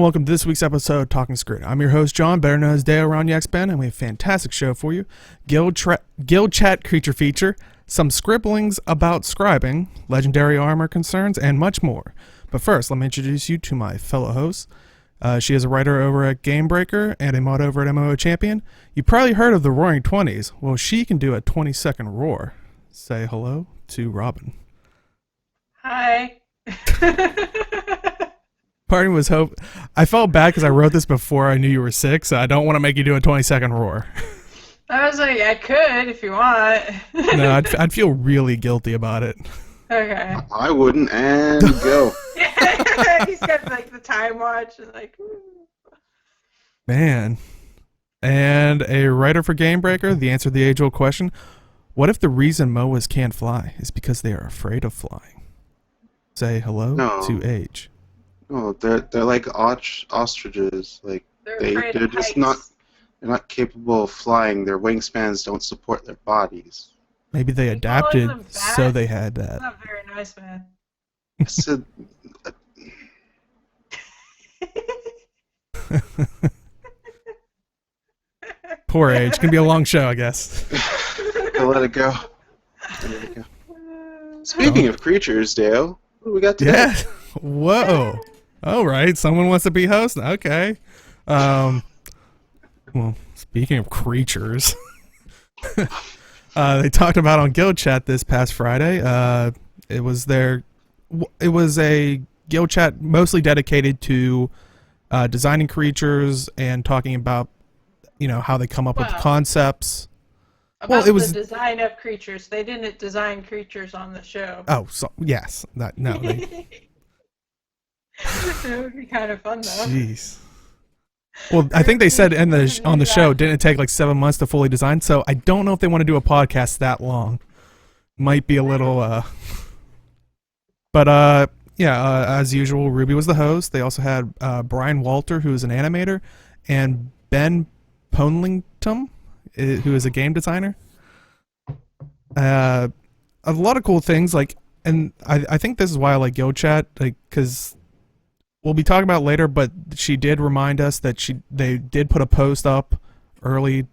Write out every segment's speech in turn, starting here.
and welcome to this week's episode of Talking Skritt. I'm your host, John, better known as Dale around YXBen, and we have a fantastic show for you. Guild Chat Creature Feature, some scribblings about scribing, legendary armor concerns, and much more. But first, let me introduce you to my fellow host. She is a writer over at Gamebreaker and a mod over at MMO Champion. You probably heard of the Roaring 20s. Well, she can do a 20-second roar. Say hello to Robin. Hi. Part of me was hope. I felt bad because I wrote this before I knew you were sick, so I don't want to make you do a 20-second roar. I was like, I could if you want. No, I'd feel really guilty about it. Okay. I wouldn't, and go. He's got like the time watch and like. Ooh. Man. And a writer for Gamebreaker, the answer to the age-old question: what if the reason MOAs can't fly is because they are afraid of flying? Say hello to Age. No, they're like ostriches. Like they're just not capable of flying. Their wingspans don't support their bodies. Maybe they adapted, so they had that. That's not very nice, man. I said. Poor Age. Gonna be a long show, I guess. I'll let it go. Speaking of creatures, Dale, what do we got today? Yeah. Whoa. All right. Someone wants to be host. Okay. Well, speaking of creatures, they talked about on Guild Chat this past Friday. It was a Guild Chat mostly dedicated to designing creatures and talking about, how they come up with concepts. About the design of creatures. They didn't design creatures on the show. Oh, so yes. That It would be kind of fun, though. Jeez. Well, I think they said on the show, didn't it take like 7 months to fully design? So I don't know if they want to do a podcast that long. Might be a little, But, as usual, Ruby was the host. They also had Brian Walter, who is an animator, and Ben Ponlington, who is a game designer. A lot of cool things, and I think this is why I like Guild Chat, because we'll be talking about it later, but she did remind us that they did put a post up early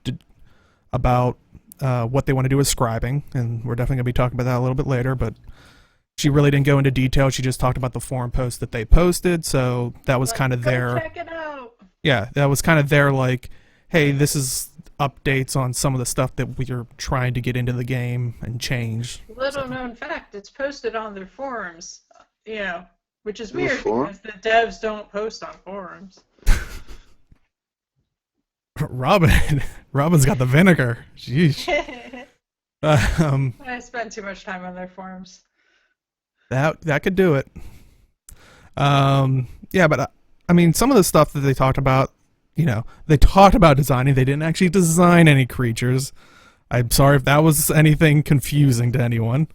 about what they want to do with scribing, and we're definitely going to be talking about that a little bit later, but she really didn't go into detail. She just talked about the forum post that they posted, so that was kind of their... check it out. Yeah, that was kind of their, hey, this is updates on some of the stuff that we're trying to get into the game and change. Little known fact, it's posted on their forums, which is weird Forums? because the devs don't post on forums. Robin's got the vinegar. Jeez. I spend too much time on their forums. That could do it. But some of the stuff that they talked about, they talked about designing. They didn't actually design any creatures. I'm sorry if that was anything confusing to anyone.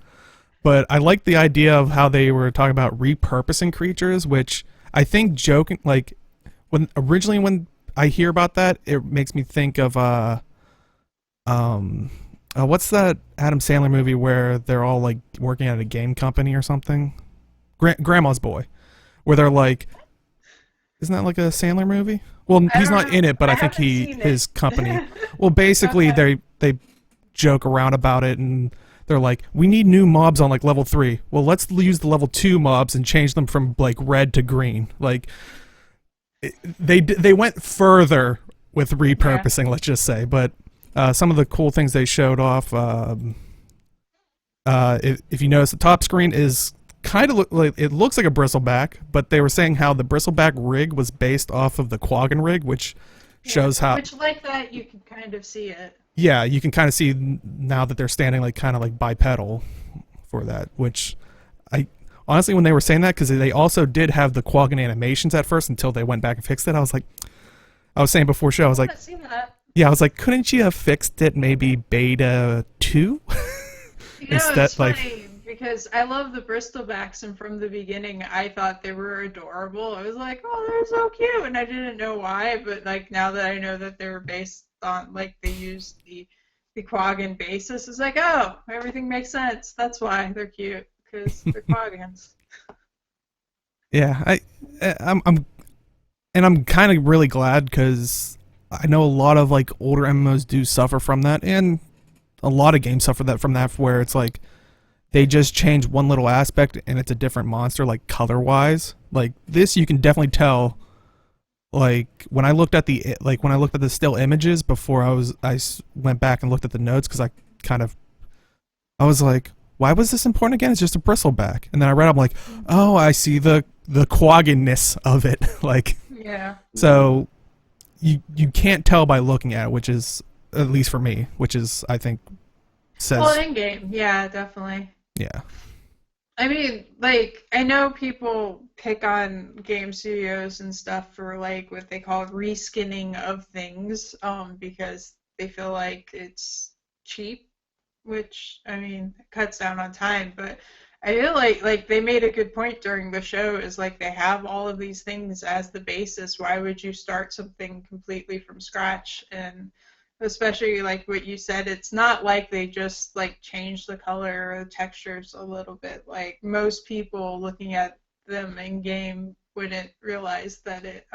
But I like the idea of how they were talking about repurposing creatures, which I think joking, when I hear about that, it makes me think of what's that Adam Sandler movie where they're all working at a game company or something? Grandma's Boy, where they're isn't that a Sandler movie? Well, he's not in it, but I think his company. Well, basically they joke around about it, and they're we need new mobs on level 3. Well, let's use the level 2 mobs and change them from red to green. They went further with repurposing, let's just say. But some of the cool things they showed off, if you notice, the top screen is kind of it looks like a bristleback, but they were saying how the bristleback rig was based off of the Quaggan rig, which shows how... Which, that, you can kind of see it. Yeah, you can kind of see now that they're standing kind of bipedal for that, which I... Honestly, when they were saying that, because they also did have the Quaggan animations at first until they went back and fixed it, I was saying before show, I was haven't seen that. Yeah, I was couldn't you have fixed it maybe beta 2? It's funny, because I love the Bristolbacks, and from the beginning, I thought they were adorable. I was oh, they're so cute, and I didn't know why, but, now that I know that they were based on, they used the Quaggan basis, it's oh, everything makes sense. That's why they're cute, because they're Quaggans. Yeah, I'm and I'm kind of really glad because I know a lot of like older MMOs do suffer from that, and a lot of games suffer from that, where it's like they just change one little aspect and it's a different monster, like color wise. Like this, you can definitely tell. Like when I looked at the still images before I went back and looked at the notes, because I was like, why was this important again? It's just a bristleback. And then I read, I'm like, oh, I see the quagginess of it. Like, yeah. So you can't tell by looking at it, which is, at least for me, which is, I think, says. Well, in game, yeah, definitely. Yeah. I mean, like, I know people pick on game studios and stuff for, like, what they call reskinning of things, because they feel like it's cheap, which, I mean, cuts down on time, but I feel like they made a good point during the show, is, like, they have all of these things as the basis. Why would you start something completely from scratch? And especially like what you said, it's not like they just like change the color or the textures a little bit. Like most people looking at them in game wouldn't realize that it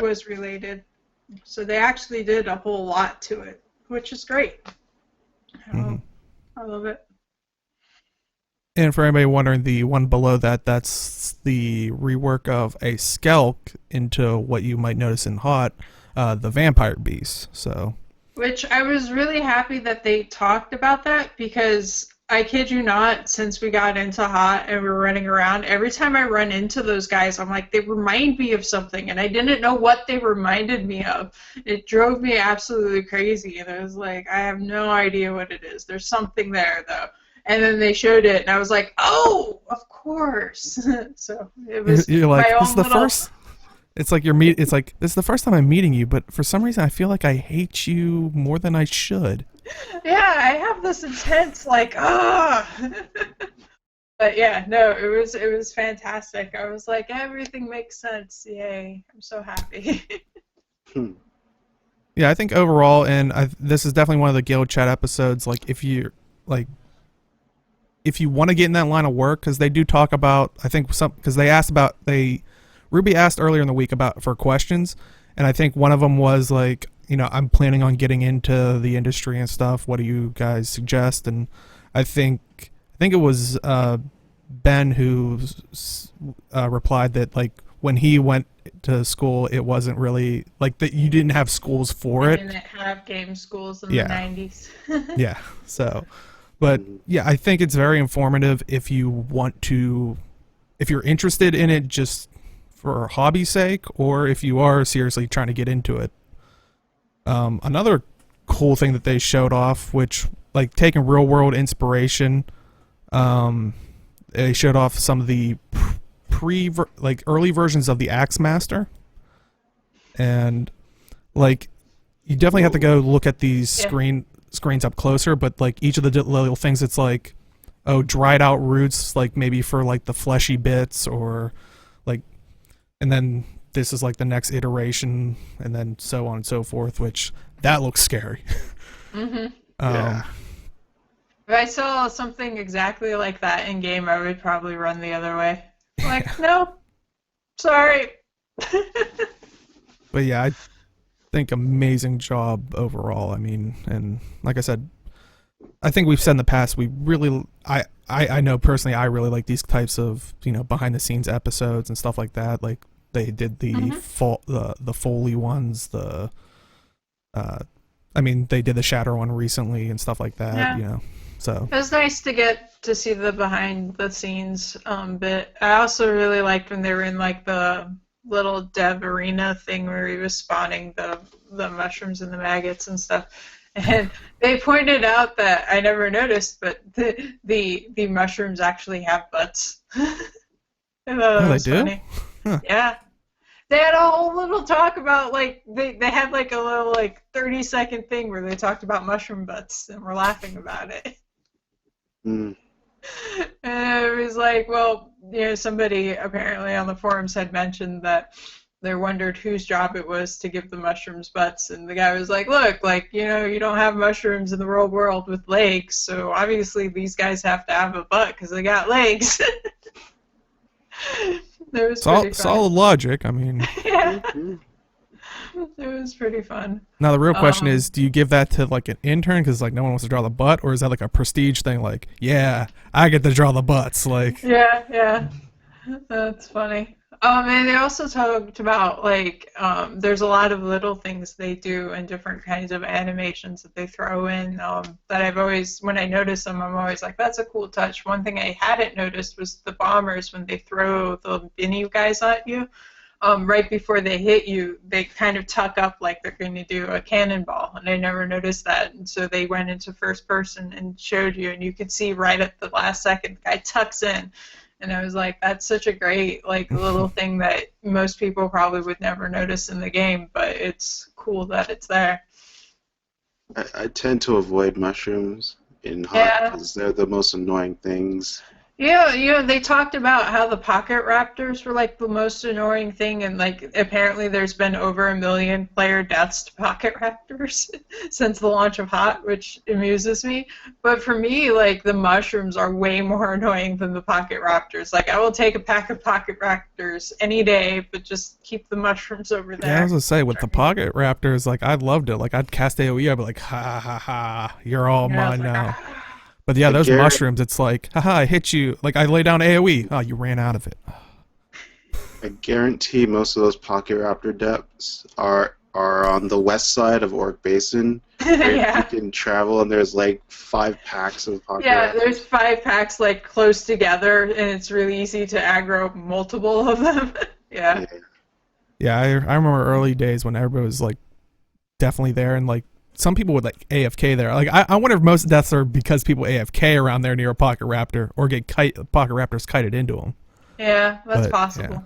was related. So they actually did a whole lot to it, which is great. I love it. And for anybody wondering, the one below that, that's the rework of a Skelk into what you might notice in Hot, the Vampire Beast. So, which I was really happy that they talked about that, because I kid you not, since we got into Hot and we're running around, every time I run into those guys, I'm like, they remind me of something, and I didn't know what they reminded me of. It drove me absolutely crazy, and I was like, I have no idea what it is. There's something there, though. And then they showed it, and I was like, oh, of course. So it was you're like, my this is the little... first. It's like it's like, this is the first time I'm meeting you, but for some reason I feel like I hate you more than I should. Yeah, I have this intense like But yeah, no, it was fantastic. I was like, everything makes sense. Yay! I'm so happy. Yeah, I think overall, and this is definitely one of the Guild Chat episodes. Like, if you want to get in that line of work, because they do talk about, I think because Ruby asked earlier in the week for questions, and I think one of them was like, I'm planning on getting into the industry and stuff. What do you guys suggest? And I think it was Ben who replied that, like, when he went to school, it wasn't really like that. You didn't have schools for it. Didn't have game schools in the 90s. Yeah. So, but yeah, I think it's very informative if you're interested in it just for hobby's sake, or if you are seriously trying to get into it. Another cool thing that they showed off, which, like, taking real world inspiration, they showed off some of the early versions of the Axe Master, and like, you definitely have to go look at these screens up closer, but like each of the little things, it's like, oh, dried out roots, like maybe for like the fleshy bits, or like, and then this is like the next iteration, and then so on and so forth, which that looks scary. Yeah. If I saw something exactly like that in game, I would probably run the other way. Like, no, sorry. But yeah, I think amazing job overall. I mean, and like I said, I think we've said in the past, we really, I know personally, I really like these types of, behind the scenes episodes and stuff like that. Like, they did the the Foley ones, I mean, they did the Shatter one recently and stuff like that, So it was nice to get to see the behind the scenes bit. I also really liked when they were in like the little dev arena thing where he was spawning the mushrooms and the maggots and stuff. And they pointed out that I never noticed, but the mushrooms actually have butts. I thought that was funny. Huh. Yeah. They had a whole little talk about, like, they had like a little like 30-second thing where they talked about mushroom butts and were laughing about it. And it was like, well, somebody apparently on the forums had mentioned that they wondered whose job it was to give the mushrooms butts, and the guy was like, look, like, you don't have mushrooms in the real world with legs, so obviously these guys have to have a butt because they got legs. It was pretty fun. Solid logic. I mean, Yeah, it was pretty fun. now the real question is, do you give that to like an intern because like no one wants to draw the butt, or is that like a prestige thing? Like, yeah, I get to draw the butts. Like, Yeah, that's funny. And they also talked about like there's a lot of little things they do and different kinds of animations that they throw in that I've always, when I notice them, I'm always like, that's a cool touch. One thing I hadn't noticed was the bombers, when they throw the Binny guys at you, right before they hit you, they kind of tuck up like they're going to do a cannonball, and I never noticed that. And so they went into first person and showed you, and you could see right at the last second, the guy tucks in. And I was like, that's such a great, like, little thing that most people probably would never notice in the game, but it's cool that it's there. I tend to avoid mushrooms in hot because they're the most annoying things. Yeah, they talked about how the pocket raptors were like the most annoying thing, and like apparently there's been over 1 million player deaths to pocket raptors since the launch of Hot, which amuses me. But for me, like the mushrooms are way more annoying than the pocket raptors. Like I will take a pack of pocket raptors any day, but just keep the mushrooms over there. yeah, I was gonna say with the pocket raptors, like I loved it. Like I'd cast AOE, I'd be like, ha ha ha, you're all mine now. But yeah, those mushrooms, it's like, haha, I hit you. Like, I lay down AoE. Oh, you ran out of it. I guarantee most of those pocket raptor depths are on the west side of Orc Basin. Yeah. You can travel, and there's like 5 packs of pocket raptors. There's 5 packs like close together, and it's really easy to aggro multiple of them. Yeah, I remember early days when everybody was like definitely there, and like some people would like AFK there. Like I wonder if most deaths are because people AFK around there near a pocket raptor or get pocket raptors kited into them. Yeah, that's possible.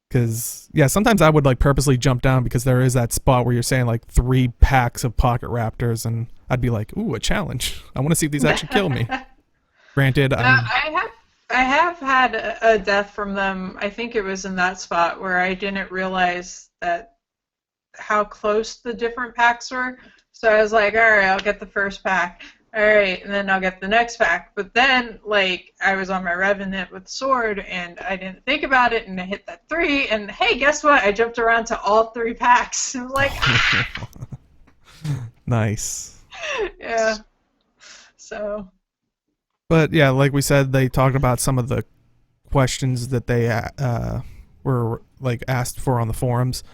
Because sometimes I would like purposely jump down because there is that spot where you're saying like 3 packs of pocket raptors, and I'd be like, ooh, a challenge. I want to see if these actually kill me. Granted, I have had a death from them. I think it was in that spot where I didn't realize that how close the different packs were. So I was like, all right, I'll get the first pack. All right, and then I'll get the next pack. But then, like, I was on my Revenant with sword, and I didn't think about it, and I hit that 3, and hey, guess what? I jumped around to all 3 packs. I was like, ah! Nice. Yeah. So. But yeah, like we said, they talked about some of the questions that they were like asked for on the forums.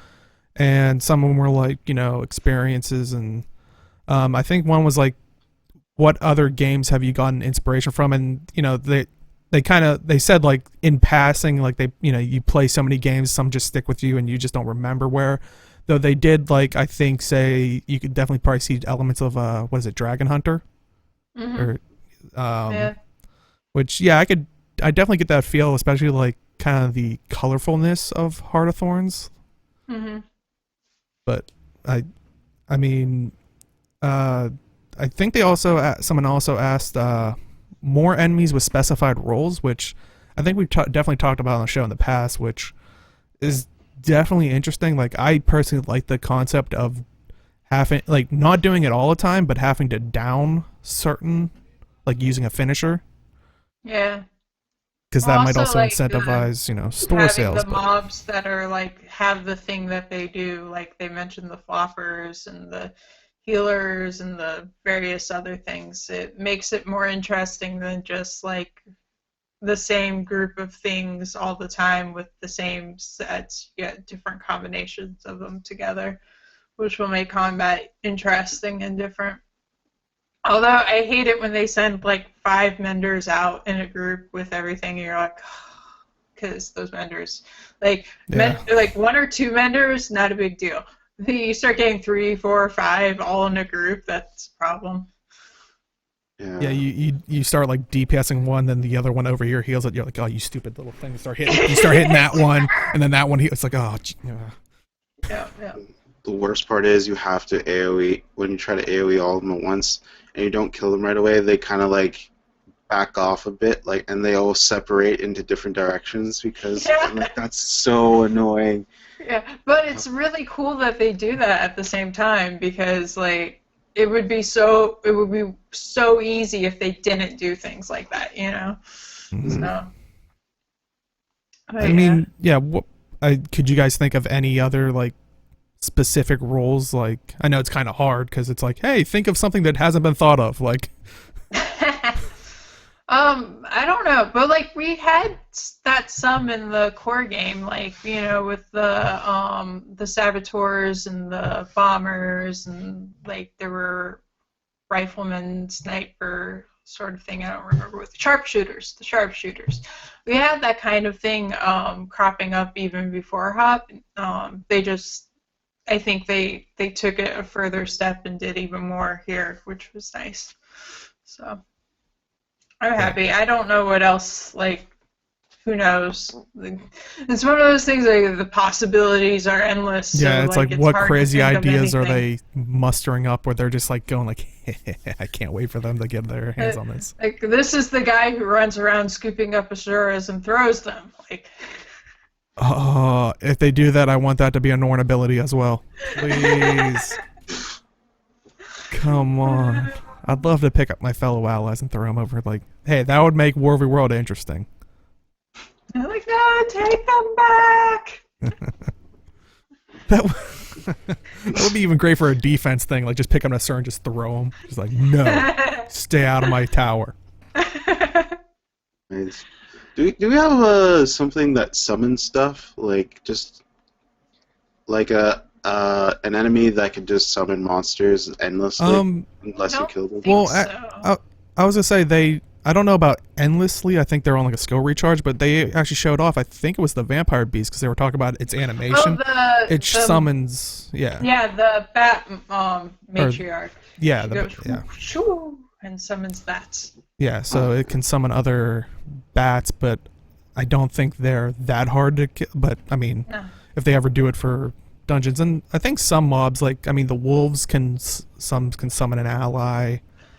And some of them were like, experiences, and I think one was like, what other games have you gotten inspiration from? And they said like in passing, like you play so many games, some just stick with you and you just don't remember where. Though they did like, I think, say you could definitely probably see elements of what is it, Dragon Hunter, or which I definitely get that feel, especially like kind of the colorfulness of Heart of Thorns. But I think they also someone also asked more enemies with specified roles, which I think we've definitely talked about on the show in the past, which is definitely interesting. Like I personally like the concept of having like not doing it all the time, but having to down certain, like using a finisher. Yeah. Because that might also like incentivize, store sales. The mobs that are like have the thing that they do, like they mentioned the floppers and the healers and the various other things. It makes it more interesting than just like the same group of things all the time with the same sets, yet different combinations of them together, which will make combat interesting and different. Although I hate it when they send like 5 menders out in a group with everything, and you're like, because those menders, like 1 or 2 menders, not a big deal. You start getting 3, 4, or 5 all in a group, that's a problem. Yeah, you start like DPSing one, then the other one over here heals it. You're like, oh, you stupid little thing. You start hitting that one, and then that one. It's like, oh. Yeah. The worst part is you have to AoE when you try to AoE all of them at once, and you don't kill them right away. They kind of like back off a bit, like, and they all separate into different directions because like, that's so annoying. Yeah, but it's really cool that they do that at the same time because like. It would be so easy if they didn't do things like that, Mm-hmm. So, Oh, I mean, yeah. What? Could you guys think of any other like specific roles? Like, I know it's kind of hard because it's like, hey, think of something that hasn't been thought of. Like, I don't know, but like we had that some in the core game, like with the saboteurs and the bombers, and like there were rifleman, sniper sort of thing. I don't remember with the sharpshooters. The sharpshooters, we had that kind of thing cropping up even before Hop. They just, I think they took it a further step and did even more here, which was nice. So. I'm happy. I don't know what else, like, who knows? It's one of those things, like, the possibilities are endless. yeah, so, it's like it's what hard to crazy think of ideas are anything. they mustering up where they're just like going like, I can't wait for them to get their hands on this. Like, this is the guy who runs around scooping up Asuras and throws them. Like, Oh, if they do that, I want that to be a Norn ability as well. Please. Come on. I'd love to pick up my fellow allies and throw them over. Like, hey, that would make War v. World interesting. I'm like, no, take them back. That would be even great for a defense thing. Like, just pick up a Sir and just throw them. Just like, no, stay out of my tower. Nice. Do we have something that summons stuff, like just like an enemy that could just summon monsters endlessly unless you kill them? Well, So. I was gonna say I don't know about endlessly. I think they're on like a skill recharge, but they actually showed off. I think it was the vampire beast because they were talking about its animation. It summons, yeah. Yeah, the bat matriarch. Yeah, She goes, shoo, and summons bats. Yeah, so it can summon other bats, but I don't think they're that hard to kill. But I mean, No. if they ever do it for dungeons, and I think some mobs, like the wolves can summon an ally.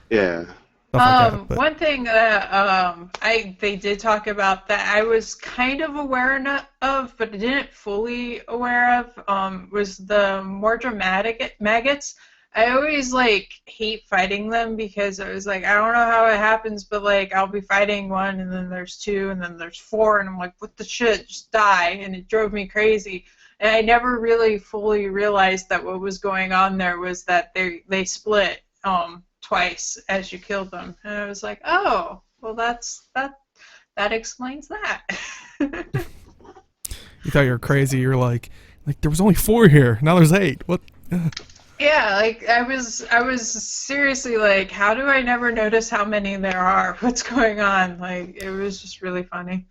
Yeah. Stuff like that, but One thing that they did talk about that I was kind of aware of, but didn't fully aware of, was the more dramatic maggots. I always hate fighting them because I was like, I don't know how it happens, but I'll be fighting one and then there's two and then there's four and I'm like, what the shit, just die, and it drove me crazy. And I never really fully realized that what was going on there was that they split twice as you killed them, and I was like, oh, well that explains that. you thought you were crazy. You're like there was only 4 here. Now there's 8. What? Yeah, I was seriously like, how do I never notice how many there are? What's going on? It was just really funny.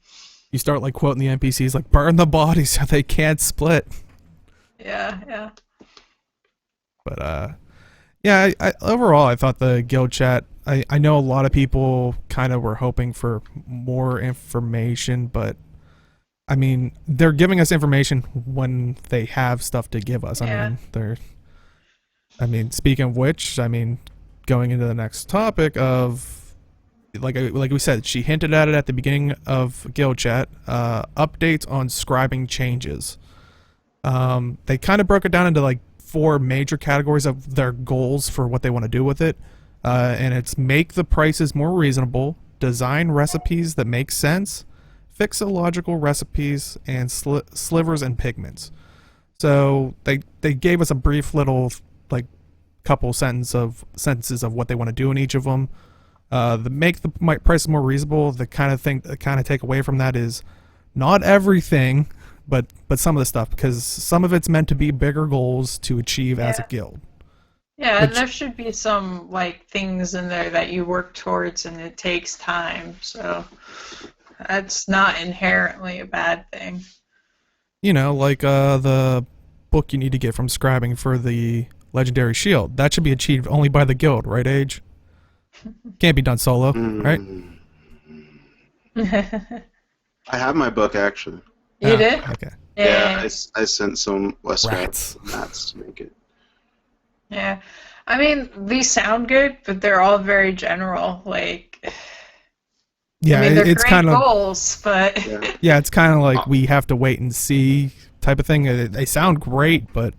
You start quoting the NPCs like, burn the bodies so they can't split. Yeah. But yeah, I overall I thought the guild chat. I know a lot of people kind of were hoping for more information, but I mean they're giving us information when they have stuff to give us. Yeah. I mean, speaking of which, going into the next topic of, like we said, she hinted at it at the beginning of guild chat. Updates on scribing changes. They kind of broke it down into 4 major categories of their goals for what they want to do with it, and it's make the prices more reasonable, design recipes that make sense, fix illogical recipes, and slivers and pigments. So they gave us a brief little couple sentences of what they want to do in each of them. The make the prices more reasonable. The kind of thing, the kind of take away from that is not everything, but some of the stuff, because some of it's meant to be bigger goals to achieve as a guild. Yeah, and there should be some things in there that you work towards, and it takes time. So that's not inherently a bad thing. The book you need to get from Scribing for the legendary shield. That should be achieved only by the guild, right, Age? Can't be done solo, right? I have my book actually. You did? Okay. Yeah, I sent some Rats. mats to make it. Yeah. These sound good, but they're all very general. Yeah, they're it's great kind of goals, but yeah, it's kind of like we have to wait and see type of thing. They sound great, but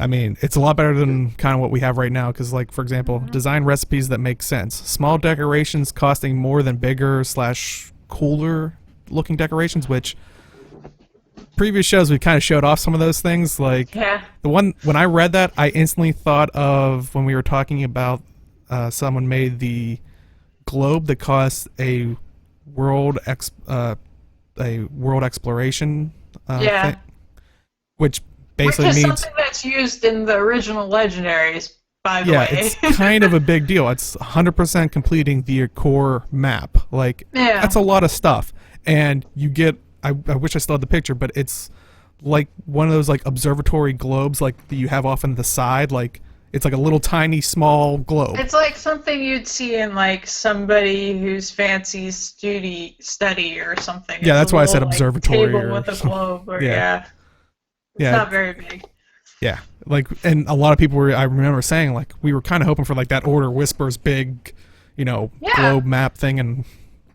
it's a lot better than kind of what we have right now. Because, for example, design recipes that make sense. Small decorations costing more than bigger / cooler looking decorations, which previous shows we kind of showed off some of those things. Like Yeah. the one when I read that, I instantly thought of when we were talking about someone made the globe that costs a world exploration Yeah. thing, which basically Which is means something that's used in the original Legendaries, by the yeah, way. it's kind of a big deal. It's 100% completing the core map. Like Yeah. that's a lot of stuff, and you get. I wish I still had the picture, but it's like one of those like observatory globes like that you have off on the side. Like it's like a little tiny small globe. It's like something you'd see in like somebody who's fancy study or something. Yeah, It's that's a why I said little, like, observatory table or with a something. globe. Or, Yeah. yeah. It's Yeah. not very big. Yeah, like, and a lot of people were. I remember saying like we were kind of hoping for like that Order Whispers big, Yeah. globe map thing, and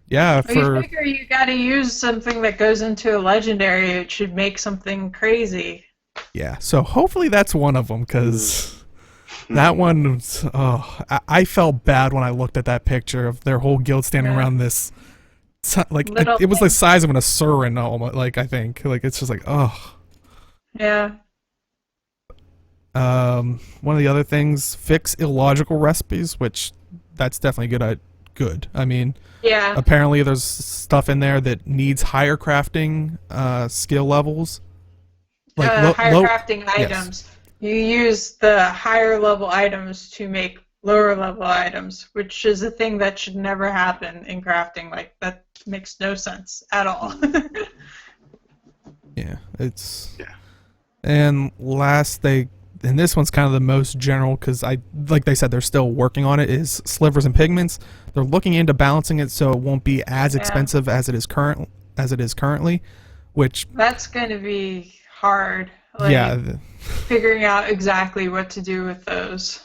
yeah, Well, you for figure you got to use something that goes into a legendary. It should make something crazy. yeah. So hopefully that's one of them because that one. Oh, I felt bad when I looked at that picture of their whole guild standing Yeah. around this. Like Little it was the thing. size of an Asuran almost. Like I think like it's just like oh. Yeah. One of the other things, fix illogical recipes, which that's definitely good. I mean, Yeah. apparently there's stuff in there that needs higher crafting skill levels. Like Higher low, crafting yes. items. You use the higher level items to make lower level items, which is a thing that should never happen in crafting. Like that makes no sense at all. Yeah, it's Yeah. and and this one's kind of the most general because like they said they're still working on it. Is slivers and pigments. They're looking into balancing it so it won't be as Yeah. expensive as it is currently, which That's going to be hard. Like, yeah. figuring out exactly what to do with those.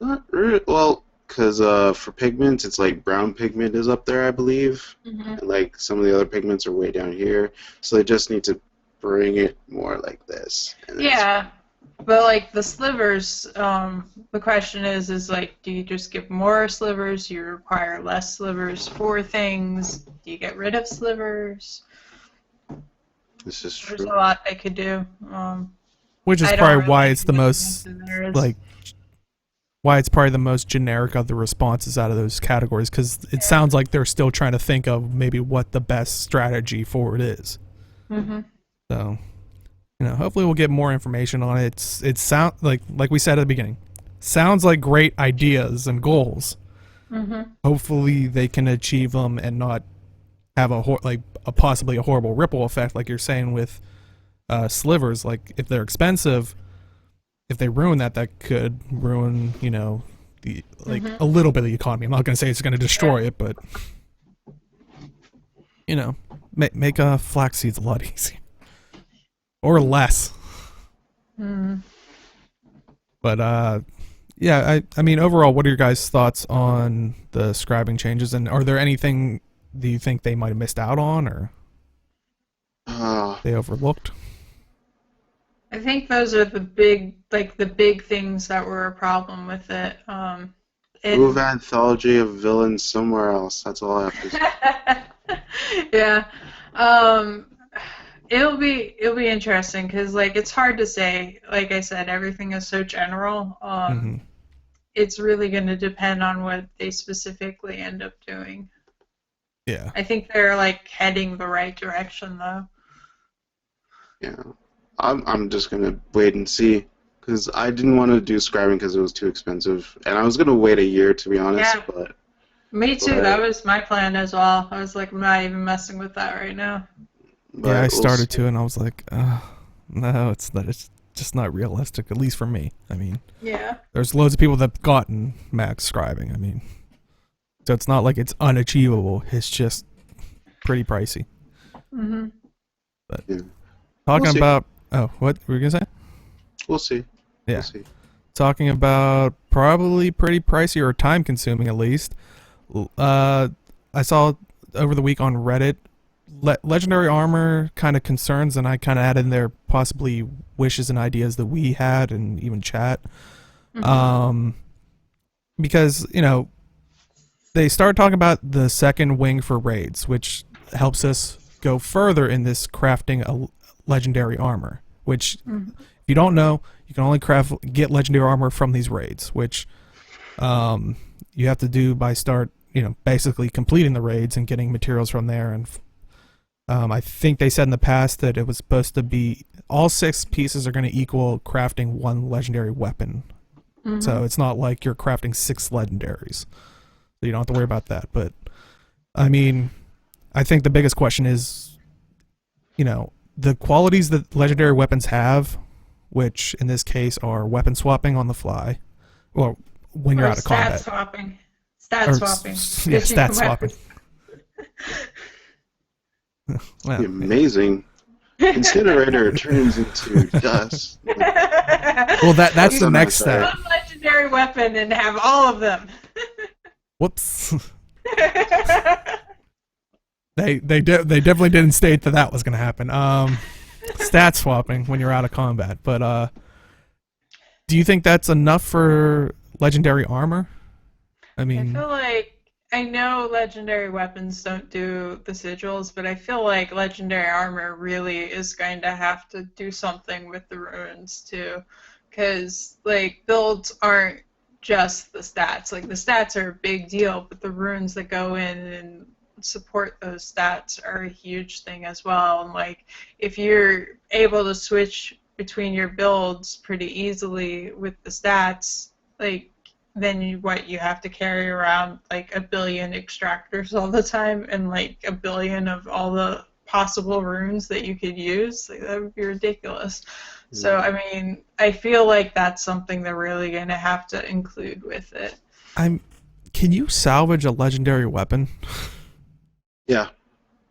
Well, because for pigments, it's like brown pigment is up there, I believe. Mm-hmm. And, like some of the other pigments are way down here, so they just need to bring it more like this. And it's- Yeah, but like the slivers, the question is like, do you just give more slivers? Do you require less slivers for things? Do you get rid of slivers? This is There's true. a lot they could do. Which is I don't probably really why know it's the what most the answer there is. like why it's probably the most generic of the responses out of those categories because it sounds like they're still trying to think of maybe what the best strategy for it is. Mm-hmm. So, hopefully we'll get more information on it. It sound like we said at the beginning, sounds like great ideas and goals. Mm-hmm. Hopefully they can achieve them and not have possibly a horrible ripple effect like you're saying with slivers. Like if they're expensive, if they ruin that could ruin the a little bit of the economy. I'm not going to say it's going to destroy it, but make flax seeds a lot easier or less. Mm-hmm. But yeah, I mean overall, what are your guys' thoughts on the scribing changes, and are there anything that you think they might have missed out on or they overlooked? I think those are the big things that were a problem with it. Move anthology of villains somewhere else. That's all I have to say. Yeah. It'll be interesting because like it's hard to say. Like I said, everything is so general. It's really going to depend on what they specifically end up doing. Yeah. I think they're like heading the right direction though. Yeah. I'm just gonna wait and see because I didn't want to do scribing because it was too expensive, and I was gonna wait a year to be honest. Yeah. But Me too. That was my plan as well. I was like, I'm not even messing with that right now. Yeah, I we'll started see. to, and I was like, no, it's not. It's just not realistic, at least for me. I mean, Yeah. there's loads of people that've gotten max scribing. I mean, so it's not like it's unachievable. It's just pretty pricey. Mm-hmm. But Yeah. talking We'll see. about, what were you gonna say? We'll see. Yeah. We'll see. Talking about probably pretty pricey or time consuming at least. I saw over the week on Reddit, legendary armor kind of concerns, and I kind of added in there possibly wishes and ideas that we had, and even chat. Because they started talking about the second wing for raids, which helps us go further in this crafting a legendary armor, which if you don't know, you can only get legendary armor from these raids, which you have to do by basically completing the raids and getting materials from there. And I think they said in the past that it was supposed to be all 6 pieces are going to equal crafting 1 legendary weapon. So it's not like you're crafting 6 legendaries. So you don't have to worry about that. But I mean, I think the biggest question is, the qualities that legendary weapons have, which in this case are weapon swapping on the fly, or when you're out of combat. Stat swapping. Yeah, stat swapping. Well, amazing. Incinerator turns into dust. Well, that's the next step. One legendary weapon and have all of them. Whoops. They definitely didn't state that was going to happen. Stat swapping when you're out of combat, but do you think that's enough for legendary armor? I mean, I feel like I know legendary weapons don't do the sigils, but I feel like legendary armor really is going to have to do something with the runes too, because like builds aren't just the stats. Like the stats are a big deal, but the runes that go in and support those stats are a huge thing as well. And like if you're able to switch between your builds pretty easily with the stats, like then you have to carry around like 1 billion extractors all the time and like 1 billion of all the possible runes that you could use. Like that would be ridiculous. So I mean, I feel like that's something they're really going to have to include with it. Can you salvage a legendary weapon? Yeah.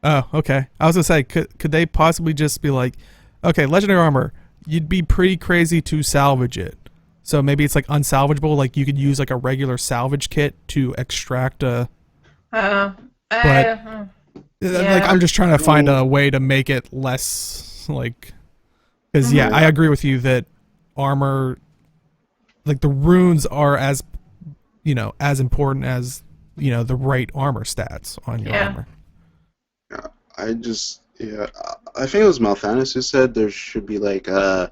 Oh, okay. I was gonna say, could they possibly just be like, okay, legendary armor, you'd be pretty crazy to salvage it. So maybe it's like unsalvageable, like you could use like a regular salvage kit to extract a. Yeah. Like I'm just trying to find a way to make it less like, because I agree with you that armor, like the runes are as important as the right armor stats on your armor. Yeah, I think it was Malthanis who said there should be like a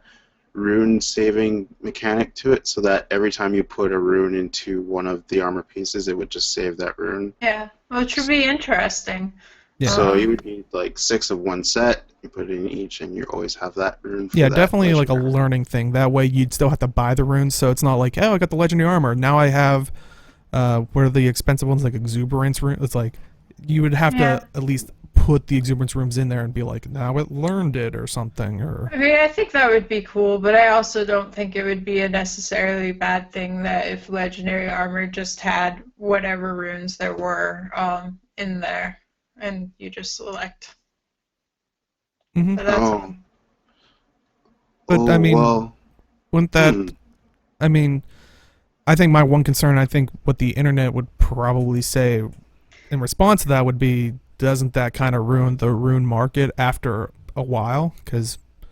rune saving mechanic to it, so that every time you put a rune into one of the armor pieces, it would just save that rune. Yeah, which would be interesting. Yeah. So you would need like 6 of one set, you put it in each, and you always have that rune for that definitely like a legendary. learning thing. That way you'd still have to buy the runes, so it's not like, oh, I got the legendary armor, now I have what are the expensive ones, like exuberance rune. It's like you would have to at least put the exuberance rooms in there and be like, now it learned it or something. Or I mean, I think that would be cool, but I also don't think it would be a necessarily bad thing that if legendary armor just had whatever runes there were in there, and you just select. Mm-hmm. So but I mean, wouldn't that? I mean, I think my one concern, I think what the internet would probably say in response to that would be, doesn't that kind of ruin the rune market after a while?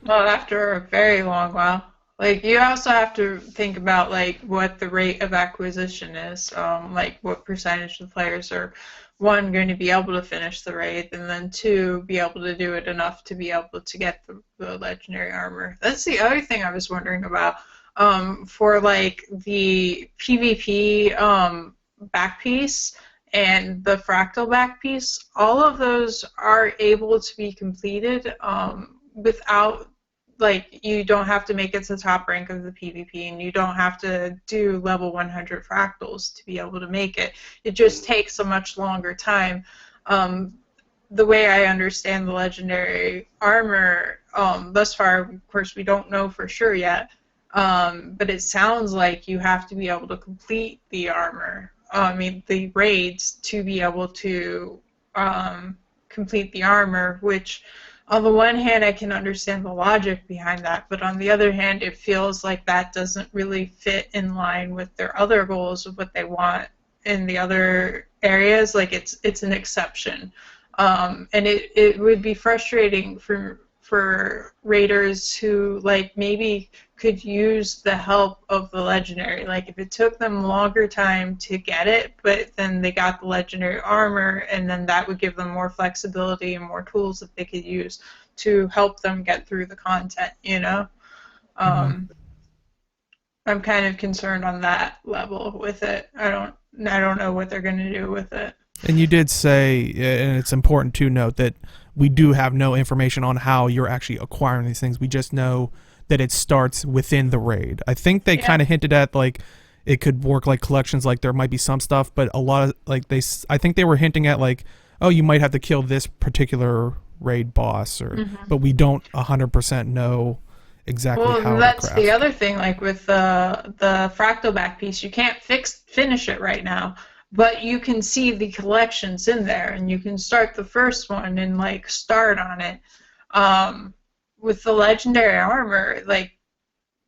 Well, after a very long while. Like, you also have to think about, like, what the rate of acquisition is. Like, what percentage of players are, 1, going to be able to finish the raid, and then 2, be able to do it enough to be able to get the legendary armor. That's the other thing I was wondering about. For, like, the PvP back piece and the fractal back piece, all of those are able to be completed without, like, you don't have to make it to the top rank of the PvP, and you don't have to do level 100 fractals to be able to make it. It just takes a much longer time. The way I understand the legendary armor, thus far, of course, we don't know for sure yet, but it sounds like you have to be able to complete the armor. The raids to be able to complete the armor, which on the one hand I can understand the logic behind that, but on the other hand it feels like that doesn't really fit in line with their other goals of what they want in the other areas. Like it's an exception. And it would be frustrating for for raiders who like maybe could use the help of the legendary. Like if it took them longer time to get it, but then they got the legendary armor, and then that would give them more flexibility and more tools that they could use to help them get through the content, you know? I'm kind of concerned on that level with it. I don't know what they're going to do with it. And you did say, and it's important to note that we do have no information on how you're actually acquiring these things. We just know that it starts within the raid. I think they kind of hinted at like it could work like collections, like there might be some stuff, but a lot of like I think they were hinting at like, oh, you might have to kill this particular raid boss, or but we don't 100% know exactly how. Well, that's the other thing. Like with the fractal back piece, you can't finish it right now, but you can see the collections in there, and you can start the first one and like start on it. With the legendary armor, like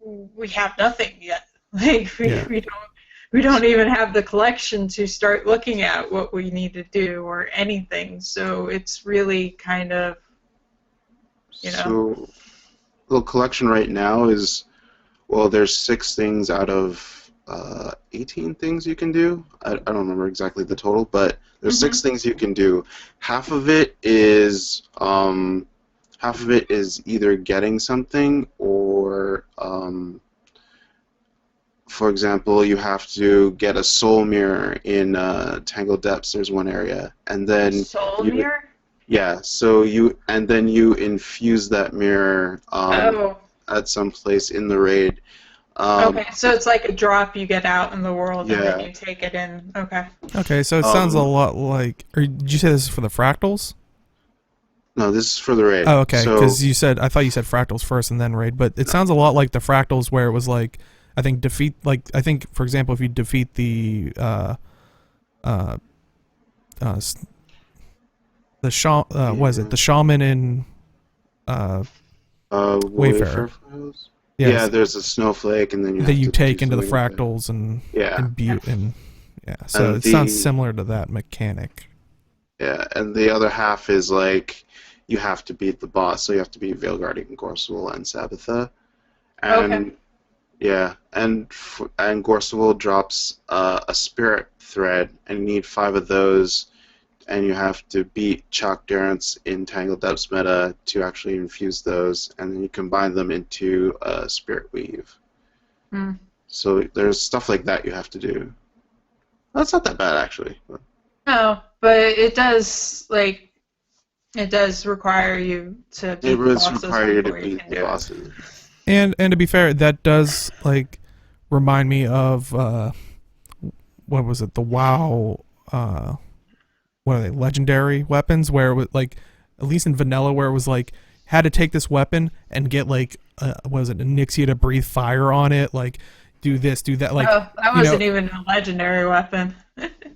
we have nothing yet. Like we don't even have the collection to start looking at what we need to do or anything. So it's really kind of, you know. So the collection right now is, well, there's 6 things out of 18 things you can do. I don't remember exactly the total, but there's 6 things you can do. Half of it is either getting something or, for example, you have to get a soul mirror in Tangled Depths. There's one area, and then soul mirror. Yeah, so you infuse that mirror at some place in the raid. Okay, so it's like a drop you get out in the world, and then you take it in. Okay. Okay, so it sounds a lot like. Or did you say this is for the fractals? No, this is for the raid. Oh, okay. Because I thought you said fractals first and then raid, but it sounds a lot like the fractals, where it was like, I think for example, if you defeat the what is it? The shaman in Wayfarer. Files? Yes. Yeah, there's a snowflake, and then you take into the fractals and so it sounds similar to that mechanic. Yeah, and the other half is like you have to beat the boss, so you have to beat Veil Guardian, Gorseval, and Sabbatha. And and Gorseval drops a spirit thread, and you need 5 of those, and you have to beat Chalk Durance in Tangled Depths meta to actually infuse those, and then you combine them into a Spirit Weave. So there's stuff like that you have to do. That's not that bad, actually. No, but it does require you to beat the bosses. Require you to beat the bosses. And to be fair, that does like remind me of what was it? The WoW. What are they? Legendary weapons, where it was like, at least in vanilla, where it was like had to take this weapon and get like what was it? Anixia to breathe fire on it, like do this, do that. Like that wasn't even a legendary weapon.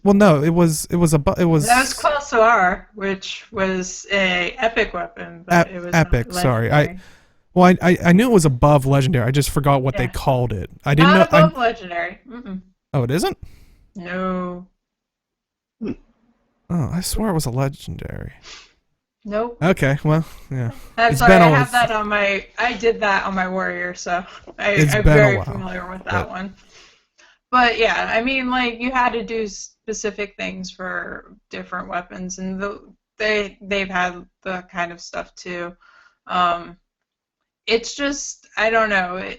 Well, no, it was that was Quell Soar, which was a epic weapon, but it was epic. Not sorry, legendary. I knew it was above legendary. I just forgot what they called it. I didn't not know. Above legendary. Oh, it isn't? No. Oh, I swear it was a legendary. Nope. Okay, well, yeah. I'm sorry, I have that on my. I did that on my warrior, so I'm very familiar with that one. But yeah, I mean, like you had to do specific things for different weapons, and they've had the kind of stuff too. It's just I don't know.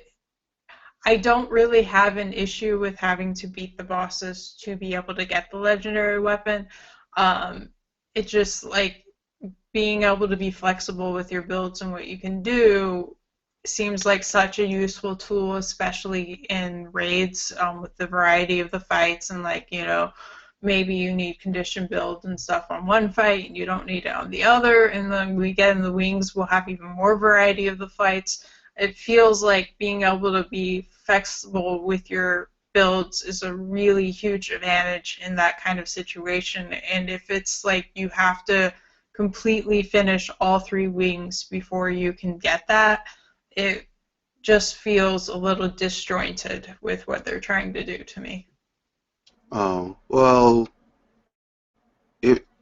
I don't really have an issue with having to beat the bosses to be able to get the legendary weapon. It's just like being able to be flexible with your builds and what you can do seems like such a useful tool, especially in raids with the variety of the fights, and like, you know, maybe you need condition build and stuff on one fight and you don't need it on the other, and then we get in the wings, we'll have even more variety of the fights. It feels like being able to be flexible with your builds is a really huge advantage in that kind of situation. And if it's like you have to completely finish all 3 wings before you can get that, it just feels a little disjointed with what they're trying to do to me. Oh, well,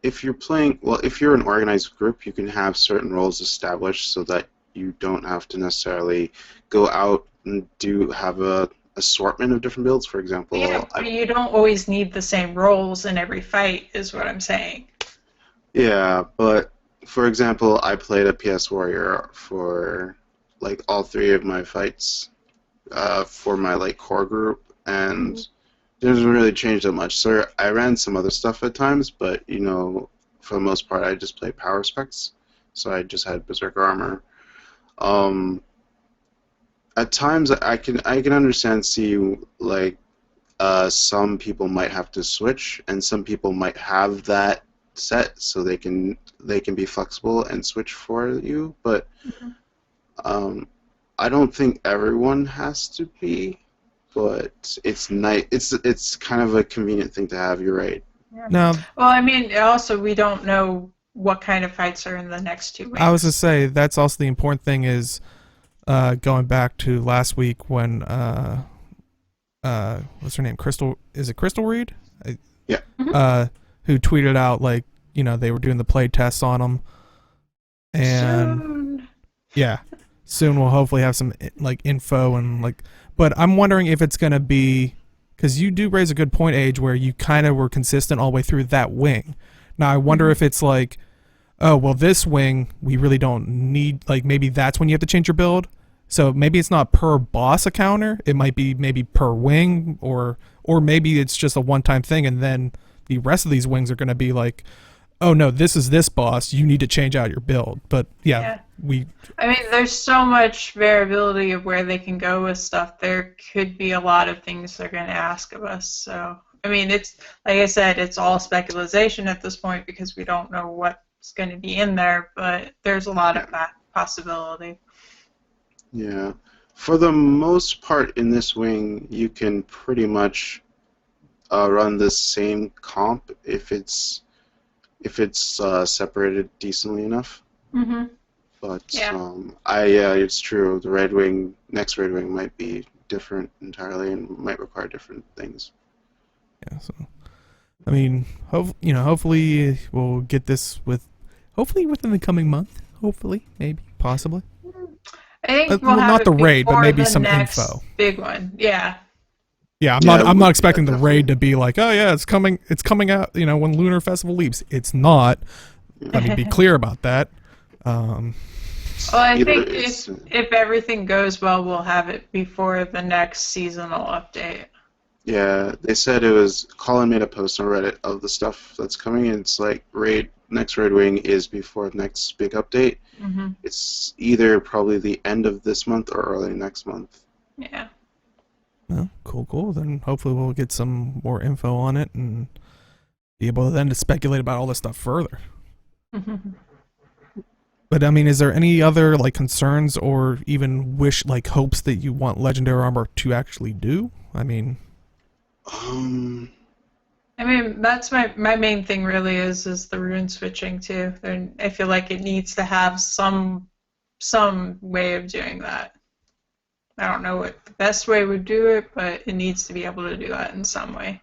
if you're playing, well, if you're an organized group, you can have certain roles established so that you don't have to necessarily go out and have a assortment of different builds. For example, Yeah, but you don't always need the same roles in every fight, is what I'm saying. yeah, but for example, I played a PS Warrior for like all three of my fights for my like core group, and it doesn't really change that much. So I ran some other stuff at times, but for the most part, I just played power specs. So I just had Berserker armor. At times, I can understand, see like some people might have to switch, and some people might have that set so they can be flexible and switch for you. But I don't think everyone has to be. But it's nice. It's kind of a convenient thing to have. You're right. Yeah. Now, well, I mean, also we don't know what kind of fights are in the next 2 weeks. I was to say that's also the important thing is going back to last week when what's her name? Crystal, is it Crystal Reed? Yeah. Who tweeted out like they were doing the play tests on them, and Soon. yeah, soon we'll hopefully have some like info and like. But I'm wondering if it's gonna be, because you do raise a good point, Age, where you kind of were consistent all the way through that wing. Now I wonder if it's like, oh well, this wing we really don't need. Like maybe that's when you have to change your build. So maybe it's not per boss encounter. It might be maybe per wing, or maybe it's just a one-time thing, and then the rest of these wings are gonna be like, oh no, this is this boss. You need to change out your build. But yeah. I mean, there's so much variability of where they can go with stuff. There could be a lot of things they're going to ask of us. So, I mean, it's like I said, it's all speculation at this point because we don't know what's going to be in there. But there's a lot of that possibility. Yeah, for the most part in this wing, you can pretty much run the same comp if it's separated decently enough. Mm-hmm. But Yeah. It's true. The next Red Wing might be different entirely and might require different things. Yeah. So, I mean, hopefully we'll get this hopefully within the coming month. Hopefully, maybe, possibly. I think we'll well, have not it the raid, but before maybe the some next info. Big one, yeah. Yeah, Yeah, I'm not expecting the definitely. raid to be like, oh yeah, it's coming out, when Lunar Festival leaves. It's not. Let me be clear about that. Well, I Either think it's- if everything goes well, we'll have it before the next seasonal update. Yeah, they said it was. Colin made a post on Reddit of the stuff that's coming, and it's like next Red Wing is before the next big update. Mm-hmm. It's either probably the end of this month or early next month. Yeah. Well, cool. Then hopefully we'll get some more info on it and be able then to speculate about all this stuff further. But I mean, is there any other like concerns or even hopes that you want Legendary Armor to actually do? I mean, That's my main thing really is the rune switching too. And I feel like it needs to have some way of doing that. I don't know what the best way would do it, but it needs to be able to do that in some way.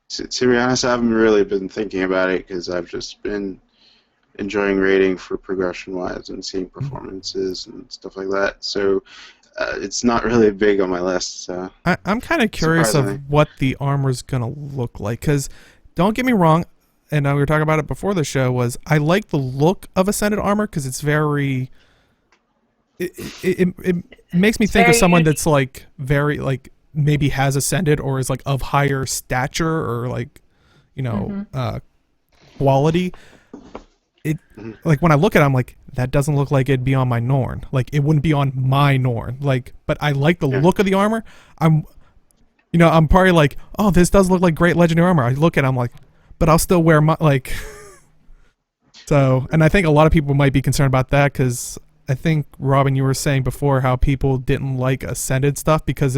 To be honest, I haven't really been thinking about it because I've just been enjoying rating for progression-wise and seeing performances and stuff like that. So it's not really big on my list. So. I'm kind of curious of what the armor's gonna look like. Because don't get me wrong, and we were talking about it before the show. Was I like the look of Ascended armor because it's very. It makes me think of someone that's like very like maybe has ascended or is like of higher stature or like quality. It like when I look at it, I'm like, that doesn't look like it'd be on my Norn. Like it wouldn't be on my Norn. Like, but I like the look of the armor. I'm probably like, oh, this does look like great legendary armor. I look at it, I'm like, but I'll still wear my like. So, and I think a lot of people might be concerned about that because I think Robin, you were saying before how people didn't like ascended stuff because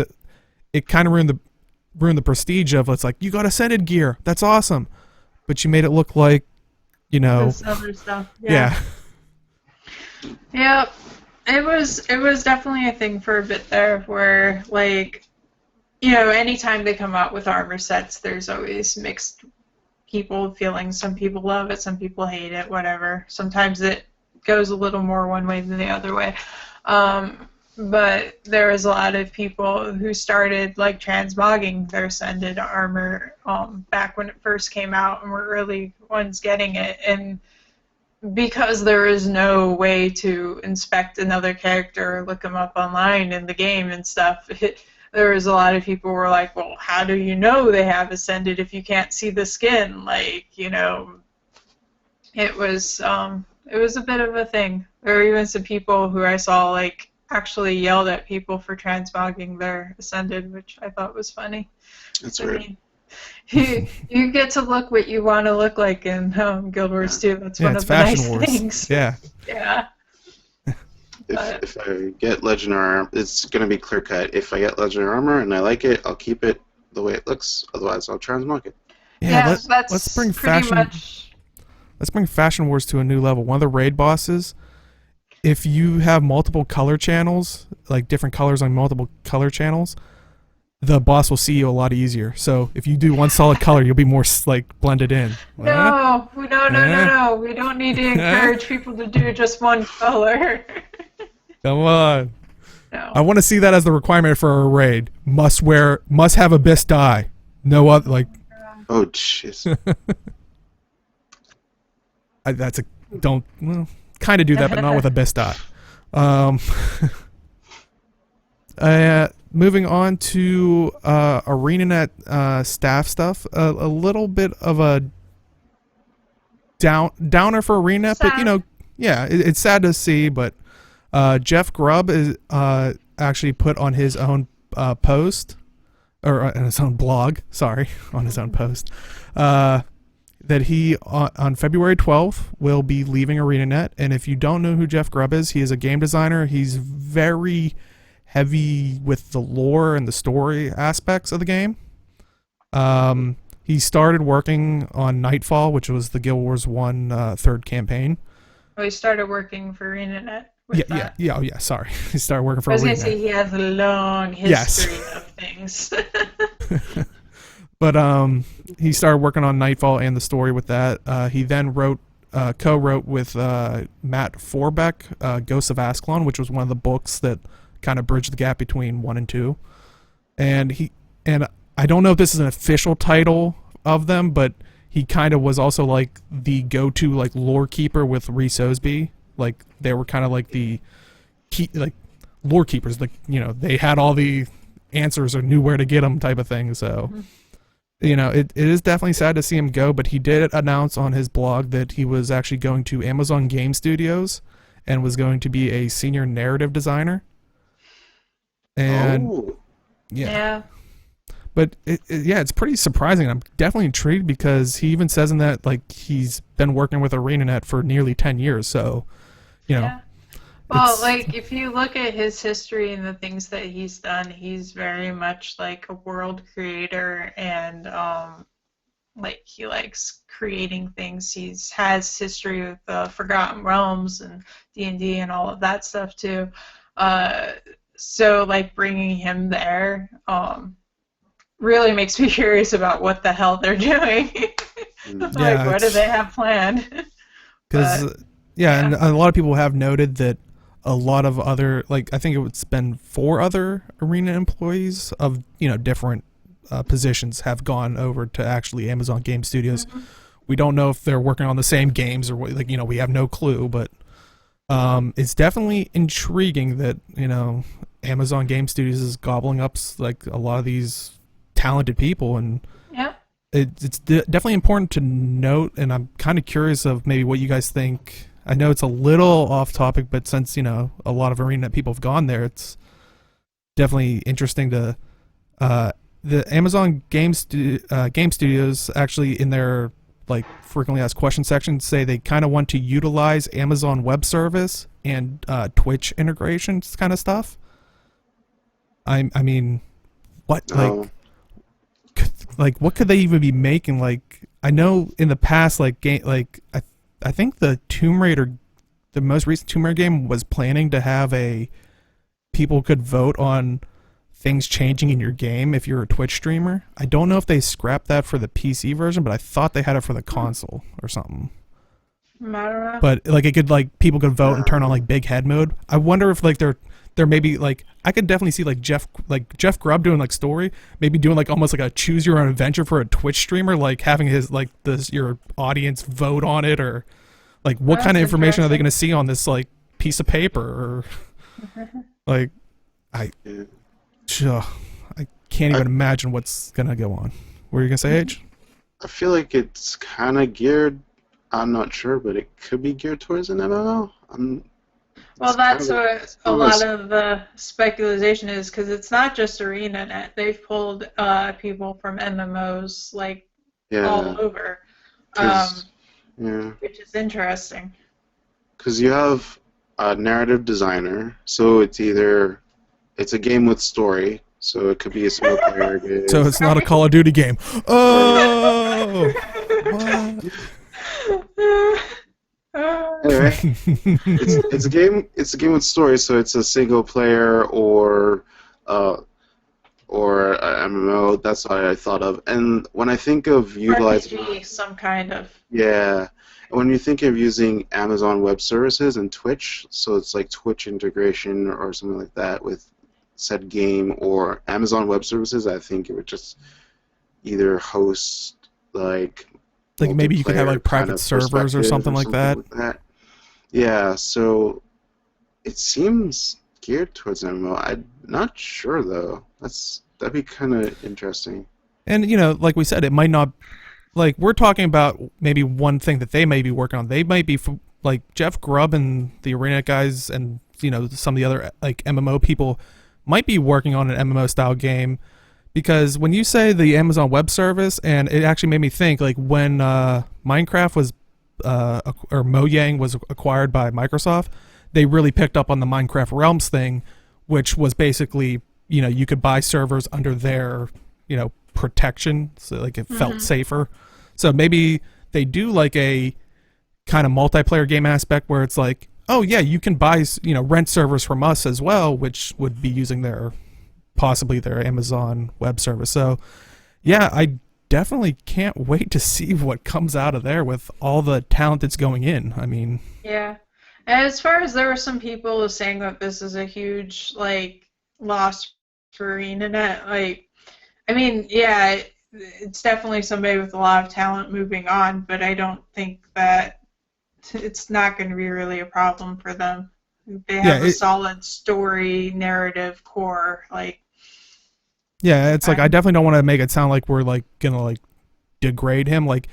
it kind of ruined the prestige of it's like you got ascended gear. That's awesome, but you made it look like. This other stuff. Yeah. Yep. It was definitely a thing for a bit there where anytime they come out with armor sets, there's always mixed people feelings. Some people love it, some people hate it, whatever. Sometimes it goes a little more one way than the other way. But there was a lot of people who started like transmogging their Ascended armor back when it first came out, and were early ones getting it. And because there is no way to inspect another character or look them up online in the game and stuff, there was a lot of people who were like, well, how do you know they have Ascended if you can't see the skin? Like, you know, it was a bit of a thing. There were even some people who I saw like actually yelled at people for transmogging their Ascended, which I thought was funny. That's I weird. mean, you get to look what you want to look like in Guild Wars 2. That's one it's of the Fashion nice Wars. things. Yeah. Yeah. If I get Legendary Armor, it's going to be clear cut. If I get Legendary Armor and I like it, I'll keep it the way it looks. Otherwise, I'll transmog it. Yeah, that's let's bring pretty much. Let's bring Fashion Wars to a new level. One of the raid bosses, if you have multiple color channels, like different colors on multiple color channels, the boss will see you a lot easier. So if you do one solid color, you'll be more like blended in. No. We don't need to encourage people to do just one color. Come on. No. I want to see that as the requirement for a raid. Must have Abyss dye. No other, like. Oh, jeez. Kind of do that, but not with Abyss dye. Moving on to ArenaNet staff stuff. A little bit of a downer for ArenaNet, but you know, yeah, it's sad to see. But Jeff Grubb is actually put on his own post, or on his own blog. Sorry, on his own post. That he, on February 12th, will be leaving ArenaNet. And if you don't know who Jeff Grubb is, he is a game designer. He's very heavy with the lore and the story aspects of the game. He started working on Nightfall, which was the Guild Wars 1 third campaign. Oh, he started working for ArenaNet. Yeah, sorry. He started working for ArenaNet. I was going to say he has a long history of things. But he started working on Nightfall and the story with that. He then co-wrote with Matt Forbeck, Ghosts of Ascalon, which was one of the books that kind of bridged the gap between 1 and 2. And I don't know if this is an official title of them, but he kind of was also like the go-to like lore keeper with Rhys Osby. Like they were kind of like the lore keepers. Like, you know, they had all the answers or knew where to get them type of thing. So. Mm-hmm. You know, it is definitely sad to see him go, but he did announce on his blog that he was actually going to Amazon Game Studios and was going to be a senior narrative designer. And yeah. But it's pretty surprising. I'm definitely intrigued because he even says in that like he's been working with ArenaNet for nearly 10 years. So, you know. Yeah. Well, like, if you look at his history and the things that he's done, he's very much like a world creator, and like he likes creating things. Has history with Forgotten Realms and D&D and all of that stuff too. So like bringing him there really makes me curious about what the hell they're doing. Like, what do they have planned? Because and a lot of people have noted that a lot of other, like, I think it's been 4 other Arena employees of, you know, different positions have gone over to actually Amazon Game Studios. Mm-hmm. We don't know if they're working on the same games or, like, you know, we have no clue, but it's definitely intriguing that, you know, Amazon Game Studios is gobbling up, like, a lot of these talented people, and it's definitely important to note, and I'm kind of curious of maybe what you guys think. I know it's a little off topic, but since, you know, a lot of ArenaNet people have gone there, it's definitely interesting to the Amazon Game Studios actually in their like frequently asked questions section say they kind of want to utilize Amazon Web Service and Twitch integrations kind of stuff. I mean, what like what could they even be making? Like, I know in the past, like I think the Tomb Raider, the most recent Tomb Raider game was planning to have people could vote on things changing in your game if you're a Twitch streamer. I don't know if they scrapped that for the PC version, but I thought they had it for the console or something. I don't know. But like it could like people could vote and turn on like big head mode. I wonder if like they're maybe like I could definitely see like Jeff Grubb doing like story, maybe doing like almost like a choose your own adventure for a Twitch streamer, like having his like your audience vote on it, or like what kind of information are they going to see on this like piece of paper, or like I can't even imagine what's gonna go on. What are you gonna say, H? I feel like it's kind of geared. I'm not sure, but it could be geared towards an MMO. Well, that's what a lot of the speculation is, because it's not just ArenaNet. They've pulled people from MMOs like all over, which is interesting. Because you have a narrative designer, so it's a game with story, so it could be a single player game. So it's not a Call of Duty game. Oh, what? Anyway, it's a game. It's a game with story, so it's a single player or a MMO. That's what I thought of. And when I think of utilizing RPG, some kind of. Yeah, when you think of using Amazon Web Services and Twitch, so it's like Twitch integration or something like that with said game or Amazon Web Services, I think it would just either host like maybe you could have like private servers or something like that. Yeah, so it seems geared towards MMO. I'm not sure though. That'd be kind of interesting. And you know, like we said, it might not. Like we're talking about maybe one thing that they may be working on. They might be like Jeff Grubb and the Arena guys, and you know some of the other like MMO people might be working on an MMO style game. Because when you say the Amazon Web Service, and it actually made me think, like when Minecraft was, or Mojang was acquired by Microsoft, they really picked up on the Minecraft Realms thing, which was basically, you know, you could buy servers under their, you know, protection, so like it felt safer. So maybe they do like a kind of multiplayer game aspect where it's like, oh yeah, you can buy, you know, rent servers from us as well, which would be using possibly their Amazon Web Service. So yeah, I definitely can't wait to see what comes out of there with all the talent that's going in. I mean, yeah. And as far as there were some people saying that this is a huge like loss for ArenaNet, like I mean, yeah, it's definitely somebody with a lot of talent moving on, but I don't think that it's not going to be really a problem for them. They have a solid story, narrative core, like. Yeah, it's like I definitely don't want to make it sound like we're like gonna like degrade him. Like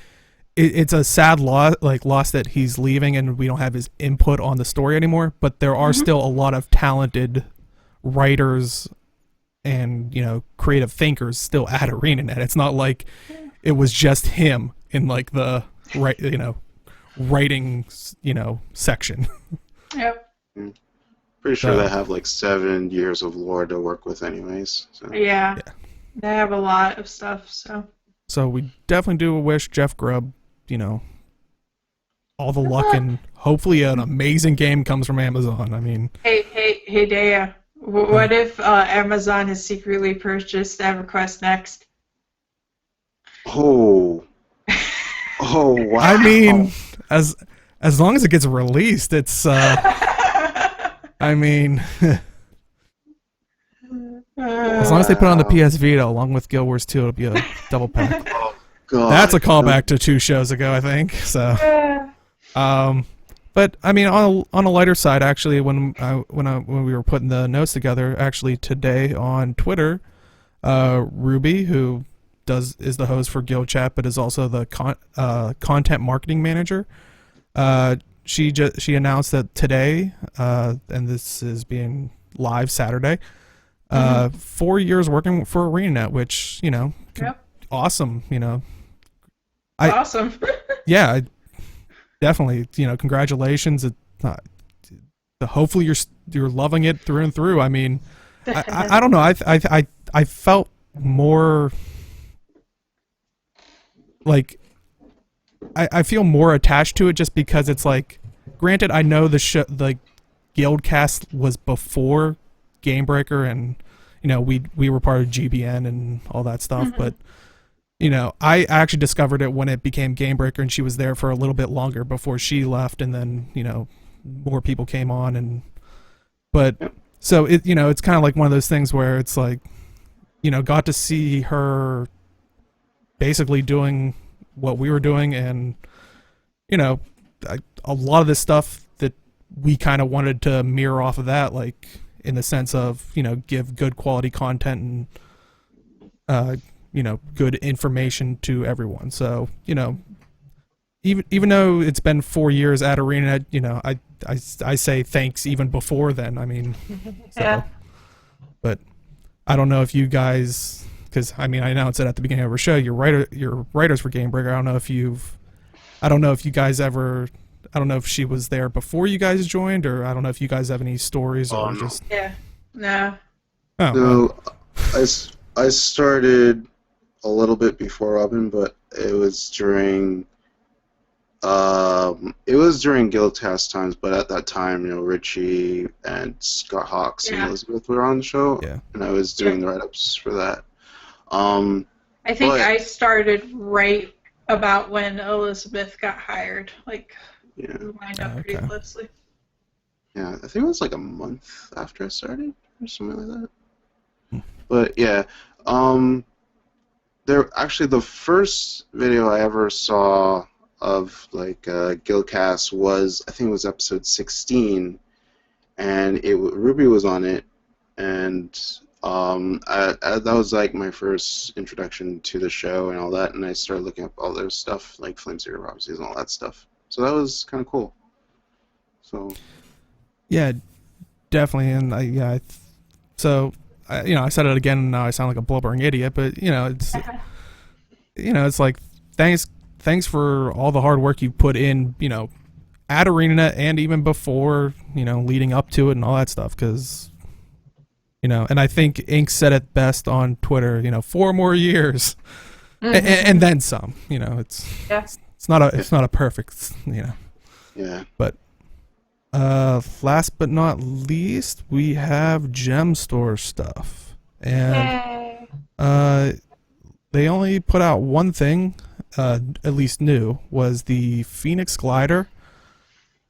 it's a sad loss that he's leaving and we don't have his input on the story anymore. But there are still a lot of talented writers and, you know, creative thinkers still at ArenaNet. It's not like it was just him in like the writing, you know, section. Yep. Pretty sure they have like 7 years of lore to work with anyways. So. Yeah. They have a lot of stuff, so we definitely do wish Jeff Grubb, you know, all the luck, and hopefully an amazing game comes from Amazon. I mean, hey Dea, what if Amazon has secretly purchased EverQuest Next? Oh wow. I mean, as long as it gets released, it's I mean, as long as they put it on the PS Vita along with Guild Wars 2, it'll be a double pack. Oh, God. That's a callback to 2 shows ago, I think. So, but I mean, on a lighter side, actually, when we were putting the notes together, actually today on Twitter, Ruby, who is the host for Guild Chat, but is also the content marketing manager. She announced that today, and this is being live Saturday, 4 years working for ArenaNet, which, you know, awesome, you know. Awesome. Yeah, definitely, you know, congratulations. Hopefully you're loving it through and through. I mean, I don't know. I felt more like I feel more attached to it just because it's like, granted, I know the Guildcast was before Gamebreaker and, we were part of GBN and all that stuff, but I actually discovered it when it became Game Breaker, and she was there for a little bit longer before she left, and then more people came on, but so it's kind of like one of those things where it's like got to see her basically doing what we were doing, and a lot of this stuff that we kind of wanted to mirror off of that, like in the sense of give good quality content and good information to everyone. So even though it's been 4 years at Arena, I say thanks even before then. I mean, Yeah. But I don't know if you guys, because I announced it at the beginning of our show. You're writers for Game Breaker. I don't know if you guys ever. I don't know if she was there before you guys joined, or I don't know if you guys have any stories or no. just. Yeah. No. Oh, No, I started a little bit before Robin, but it was during Guildcast times. But at that time, Richie and Scott Hawks and Elizabeth were on the show, and I was doing the write-ups for that. I think I started right about when Elizabeth got hired. Like, we lined up pretty closely. Yeah, I think it was like a month after I started, or something like that. But yeah, the first video I ever saw of like Guildcast was, I think it was episode 16, and Ruby was on it, and that was like my first introduction to the show and all that, and I started looking up all their stuff, like Flame Seeker Prophecies and all that stuff. So that was kind of cool. So. Yeah, definitely, and I said it again, and now I sound like a blubbering idiot, but it's like thanks for all the hard work you put in, at Arena and even before, leading up to it and all that stuff, because and I think Ink said it best on Twitter, 4 more years, and then some. It's not a perfect, Yeah. But last but not least, we have Gem Store stuff, and they only put out one thing, at least new, was the Phoenix Glider.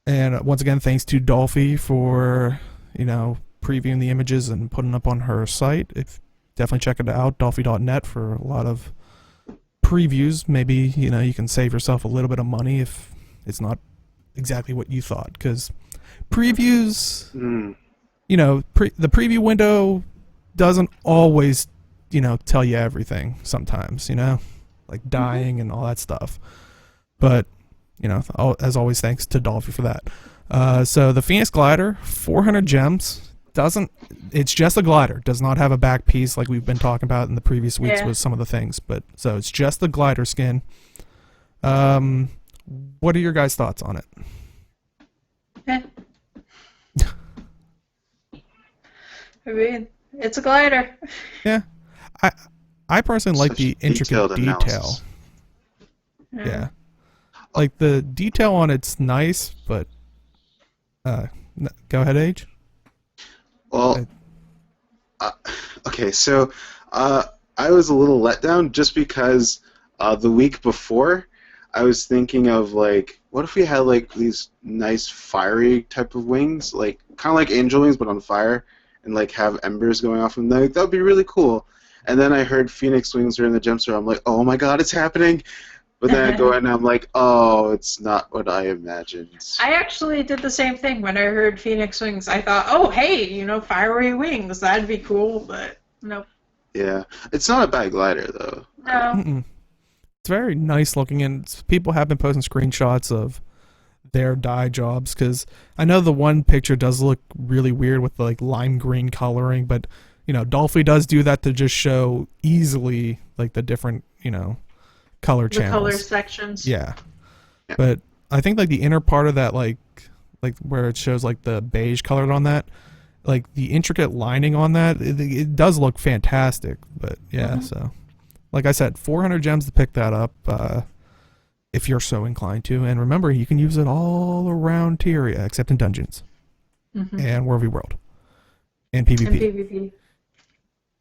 And once again, thanks to Dolphy for previewing the images and putting up on her site. Definitely check it out, dolphy.net, for a lot of previews. Maybe you can save yourself a little bit of money if it's not exactly what you thought, because previews, the preview window doesn't always tell you everything. Sometimes like dying and all that stuff, but as always, thanks to Dolphy for that. So the Phoenix Glider, 400 gems, it's just a glider, does not have a back piece like we've been talking about in the previous weeks with some of the things, but so it's just the glider skin. What are your guys' thoughts on it? I mean, it's a glider. Yeah, I personally like the intricate detail. Yeah, like the detail on it's nice, but go ahead, Age. Well, okay, so I was a little let down just because the week before I was thinking of like, what if we had like these nice fiery type of wings, like kind of like angel wings but on fire, and like have embers going off of them? Like, that would be really cool. And then I heard Phoenix wings are in the gem store. I'm like, oh my god, it's happening! But then I go in and I'm like, oh, it's not what I imagined. I actually did the same thing when I heard Phoenix wings. I thought, oh, hey, fiery wings, that'd be cool, but nope. Yeah, it's not a bad glider though. No. Mm-mm. It's very nice looking, and people have been posting screenshots of their dye jobs, because I know the one picture does look really weird with the, like, lime green coloring, but Dolphy does do that to just show easily like the different color channels. The color sections. Yeah. But I think like the inner part of that, like where it shows like the beige colored on that, like the intricate lining on that, it does look fantastic. But yeah, so like I said, 400 gems to pick that up if you're so inclined to. And remember, you can use it all around Tyria except in dungeons and World v World and PvP. And PvP.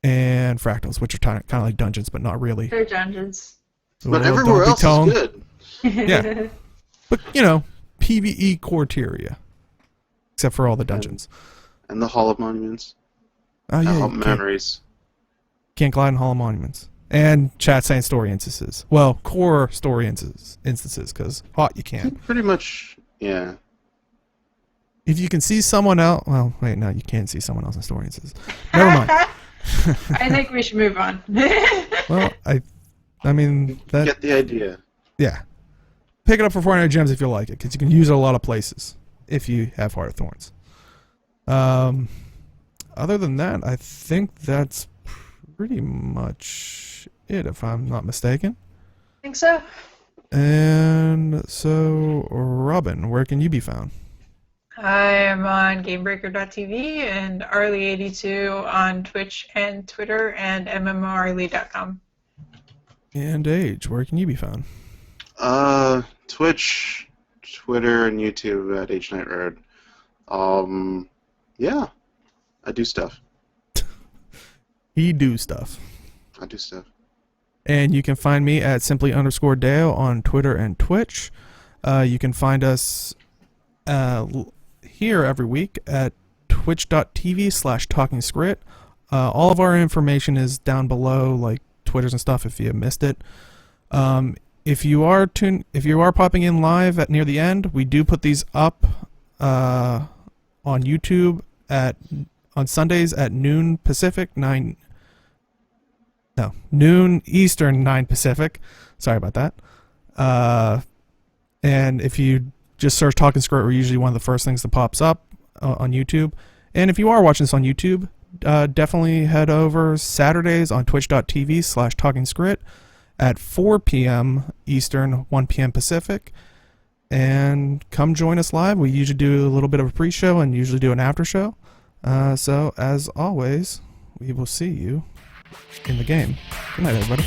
and fractals, which are kind of like dungeons, but not really. They're dungeons. But Well, everywhere don't be else is telling- good. Yeah. But, you know, PvE Quarteria. Except for all the dungeons. And the Hall of Monuments. Oh, yeah. Hall You memories. can't glide in Hall of Monuments. And chat saying story instances. Well, core story instances, because hot you can't. Pretty much, yeah. If you can see someone else... Well, wait, no, you can't see someone else in story instances. Never mind. I think we should move on. Well, I mean... that Get the idea. Yeah. Pick it up for 400 gems if you like it, because you can use it a lot of places if you have Heart of Thorns. Other than that, I think that's pretty much it, if I'm not mistaken. Think so. And so, Robin, where can you be found? I am on GameBreaker.tv and Arlie82 on Twitch and Twitter and MMORlie.com. And Age, where can you be found? Twitch, Twitter, and YouTube at H Night Road. Yeah, I do stuff. He do stuff. I do stuff. And you can find me at simply_Dale on Twitter and Twitch. You can find us here every week at twitch.tv/talkingskrit. All of our information is down below, like Twitters and stuff, if you missed it. If you are popping in live at near the end, we do put these up on YouTube on Sundays at noon Pacific, noon Eastern, 9 Pacific. Sorry about that. And if you just search Talking Skritt, we're usually one of the first things that pops up on YouTube. And if you are watching this on YouTube, definitely head over Saturdays on twitch.tv/talkingskrit at 4 p.m. Eastern, 1 p.m. Pacific. And come join us live. We usually do a little bit of a pre-show and usually do an after-show. So, as always, we will see you in the game. Good night, everybody.